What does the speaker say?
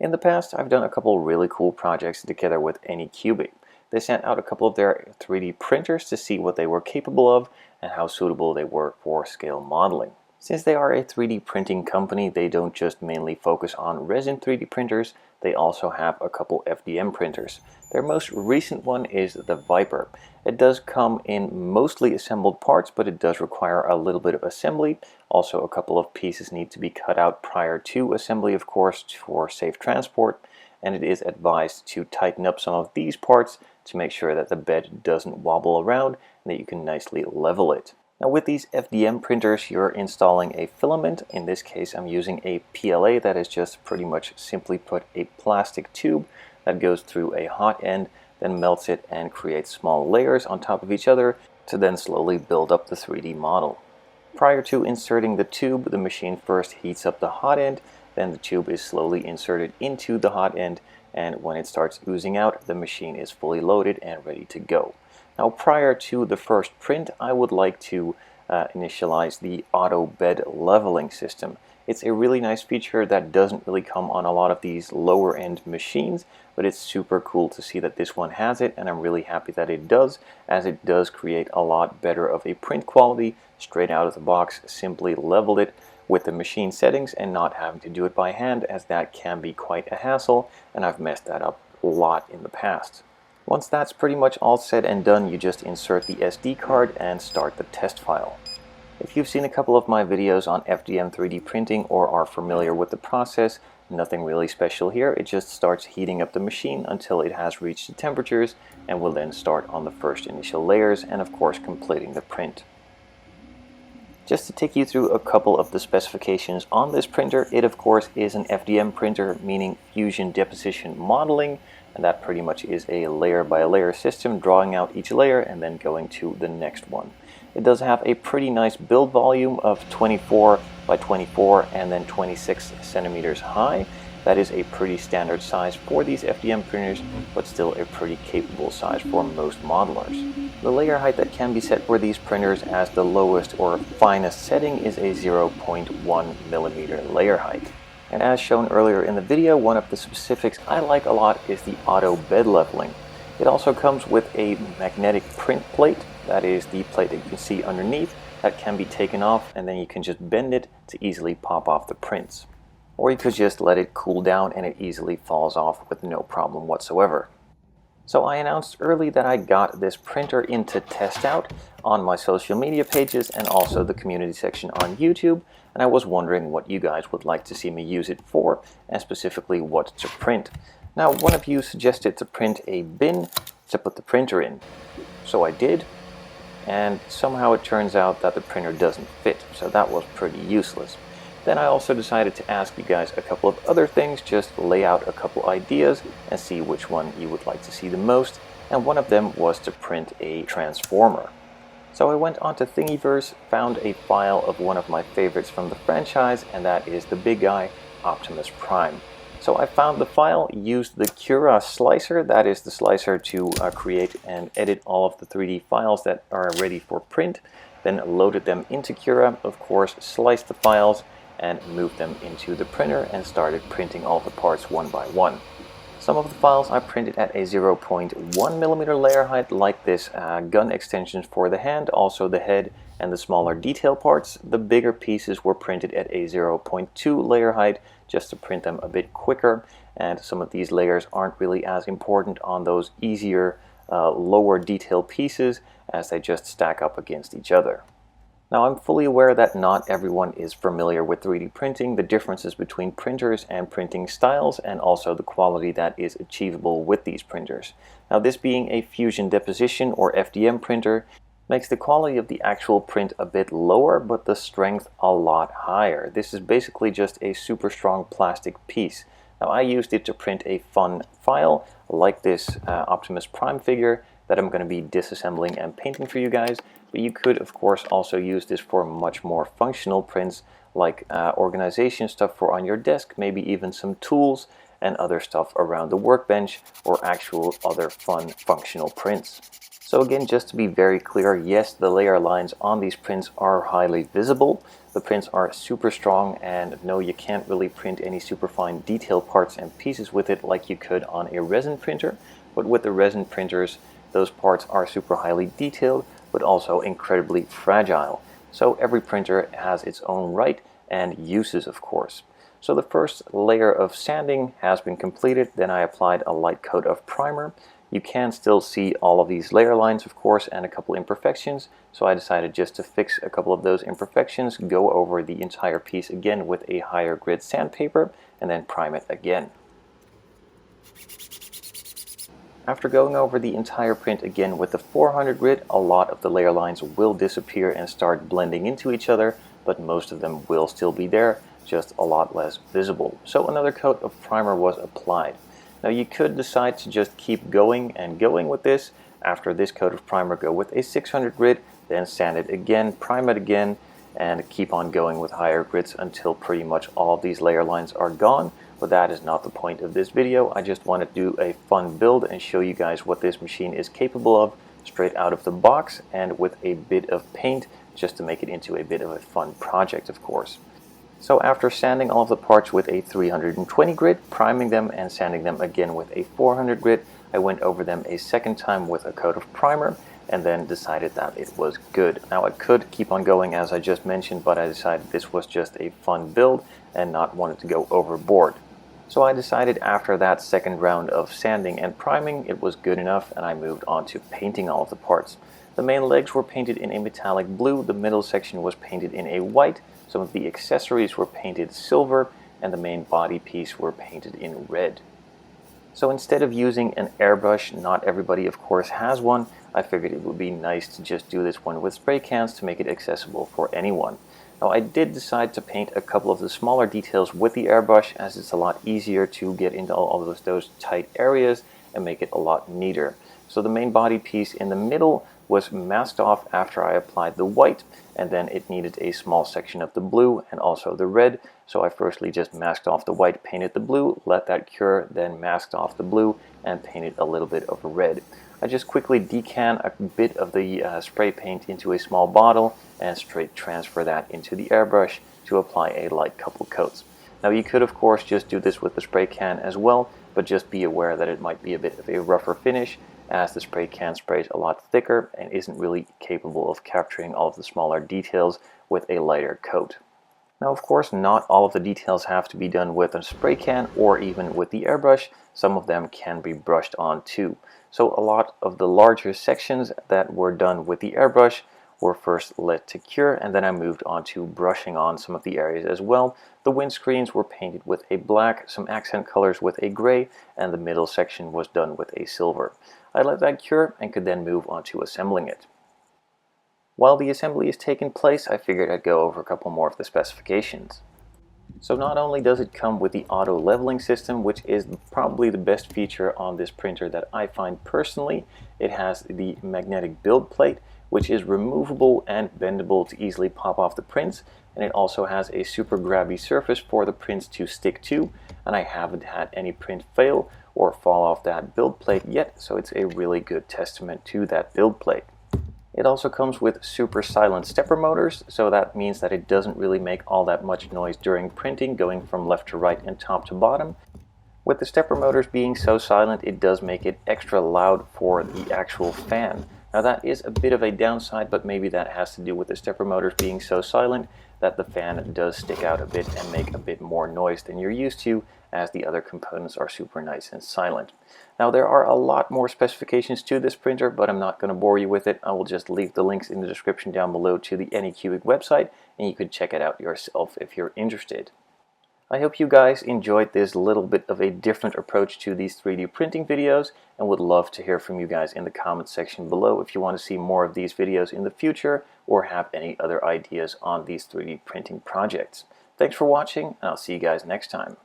In the past, I've done a couple really cool projects together with Anycubic. They sent out a couple of their 3D printers to see what they were capable of and how suitable they were for scale modeling. Since they are a 3D printing company, they don't just mainly focus on resin 3D printers, they also have a couple FDM printers. Their most recent one is the Vyper. It does come in mostly assembled parts, but it does require a little bit of assembly. Also, a couple of pieces need to be cut out prior to assembly, of course, for safe transport. And it is advised to tighten up some of these parts to make sure that the bed doesn't wobble around and that you can nicely level it. Now with these FDM printers, you're installing a filament. In this case, I'm using a PLA that is just pretty much simply put a plastic tube that goes through a hot end, then melts it and creates small layers on top of each other to then slowly build up the 3D model. Prior to inserting the tube, the machine first heats up the hot end, then the tube is slowly inserted into the hot end, and when it starts oozing out, the machine is fully loaded and ready to go. Now prior to the first print, I would like to initialize the auto bed leveling system. It's a really nice feature that doesn't really come on a lot of these lower end machines, but it's super cool to see that this one has it, and I'm really happy that it does, as it does create a lot better of a print quality straight out of the box. Simply leveled it with the machine settings and not having to do it by hand, as that can be quite a hassle, and I've messed that up a lot in the past. Once that's pretty much all said and done, you just insert the SD card and start the test file. If you've seen a couple of my videos on FDM 3D printing or are familiar with the process, nothing really special here. It just starts heating up the machine until it has reached the temperatures and will then start on the first initial layers and of course completing the print. Just to take you through a couple of the specifications on this printer, it of course is an FDM printer, meaning fusion deposition modeling, and that pretty much is a layer by layer system, drawing out each layer and then going to the next one. It does have a pretty nice build volume of 24 by 24 and then 26 centimeters high. That is a pretty standard size for these FDM printers, but still a pretty capable size for most modelers. The layer height that can be set for these printers as the lowest or finest setting is a 0.1 millimeter layer height. And as shown earlier in the video, one of the specifics I like a lot is the auto bed leveling. It also comes with a magnetic print plate. That is the plate that you can see underneath that can be taken off, and then you can just bend it to easily pop off the prints. Or you could just let it cool down and it easily falls off with no problem whatsoever. So I announced early that I got this printer into test out on my social media pages and also the community section on YouTube, and I was wondering what you guys would like to see me use it for, and specifically what to print. Now, one of you suggested to print a bin to put the printer in. So I did, and somehow it turns out that the printer doesn't fit, so that was pretty useless. Then I also decided to ask you guys a couple of other things, just lay out a couple ideas and see which one you would like to see the most, and one of them was to print a transformer. So I went onto Thingiverse, found a file of one of my favorites from the franchise, and that is the big guy, Optimus Prime. So I found the file, used the Cura slicer, that is the slicer to create and edit all of the 3D files that are ready for print, then loaded them into Cura, of course, sliced the files, and moved them into the printer and started printing all the parts one by one. Some of the files I printed at a 0.1 millimeter layer height, like this gun extensions for the hand, also the head and the smaller detail parts. The bigger pieces were printed at a 0.2 layer height just to print them a bit quicker, and some of these layers aren't really as important on those easier lower detail pieces as they just stack up against each other. Now, I'm fully aware that not everyone is familiar with 3D printing, the differences between printers and printing styles, and also the quality that is achievable with these printers. Now, this being a fusion deposition or FDM printer makes the quality of the actual print a bit lower, but the strength a lot higher. This is basically just a super strong plastic piece. Now, I used it to print a fun file like this Optimus Prime figure that I'm going to be disassembling and painting for you guys, but you could of course also use this for much more functional prints like organization stuff for on your desk, maybe even some tools, and other stuff around the workbench or actual other fun functional prints. So again, just to be very clear, yes, the layer lines on these prints are highly visible. The prints are super strong, and no, you can't really print any super fine detail parts and pieces with it like you could on a resin printer. But with the resin printers, those parts are super highly detailed, but also incredibly fragile. So every printer has its own right and uses, of course. So the first layer of sanding has been completed. Then I applied a light coat of primer. You can still see all of these layer lines, of course, and a couple imperfections. So I decided just to fix a couple of those imperfections, go over the entire piece again with a higher grit sandpaper, and then prime it again. After going over the entire print again with the 400 grit, a lot of the layer lines will disappear and start blending into each other, but most of them will still be there, just a lot less visible. So another coat of primer was applied. Now you could decide to just keep going and going with this. After this coat of primer, go with a 600 grit, then sand it again, prime it again, and keep on going with higher grits until pretty much all of these layer lines are gone. But that is not the point of this video. I just want to do a fun build and show you guys what this machine is capable of straight out of the box and with a bit of paint just to make it into a bit of a fun project, of course. So after sanding all of the parts with a 320 grit, priming them and sanding them again with a 400 grit, I went over them a second time with a coat of primer and then decided that it was good. Now I could keep on going as I just mentioned, but I decided this was just a fun build and not wanted to go overboard. So I decided after that second round of sanding and priming it was good enough, and I moved on to painting all of the parts. The main legs were painted in a metallic blue, the middle section was painted in a white, some of the accessories were painted silver, and the main body piece were painted in red. So instead of using an airbrush, not everybody of course has one, I figured it would be nice to just do this one with spray cans to make it accessible for anyone. Now I did decide to paint a couple of the smaller details with the airbrush, as it's a lot easier to get into all of those tight areas and make it a lot neater. So the main body piece in the middle was masked off after I applied the white, and then it needed a small section of the blue and also the red. So I firstly just masked off the white, painted the blue, let that cure, then masked off the blue and painted a little bit of red. I just quickly decant a bit of the spray paint into a small bottle and straight transfer that into the airbrush to apply a light couple coats. Now you could of course just do this with the spray can as well, but just be aware that it might be a bit of a rougher finish, as the spray can sprays a lot thicker and isn't really capable of capturing all of the smaller details with a lighter coat. Now of course not all of the details have to be done with a spray can or even with the airbrush. Some of them can be brushed on too. So a lot of the larger sections that were done with the airbrush were first let to cure, and then I moved on to brushing on some of the areas as well. The windscreens were painted with a black, some accent colors with a gray, and the middle section was done with a silver. I let that cure and could then move on to assembling it. While the assembly is taking place, I figured I'd go over a couple more of the specifications. So not only does it come with the auto leveling system, which is probably the best feature on this printer that I find personally, it has the magnetic build plate, which is removable and bendable to easily pop off the prints, and it also has a super grabby surface for the prints to stick to, and I haven't had any print fail or fall off that build plate yet, so it's a really good testament to that build plate. It also comes with super silent stepper motors, so that means that it doesn't really make all that much noise during printing, going from left to right and top to bottom. With the stepper motors being so silent, it does make it extra loud for the actual fan. Now that is a bit of a downside, but maybe that has to do with the stepper motors being so silent that the fan does stick out a bit and make a bit more noise than you're used to, as the other components are super nice and silent. Now there are a lot more specifications to this printer, but I'm not going to bore you with it. I will just leave the links in the description down below to the Anycubic website, and you can check it out yourself if you're interested. I hope you guys enjoyed this little bit of a different approach to these 3D printing videos, and would love to hear from you guys in the comments section below if you want to see more of these videos in the future or have any other ideas on these 3D printing projects. Thanks for watching, and I'll see you guys next time.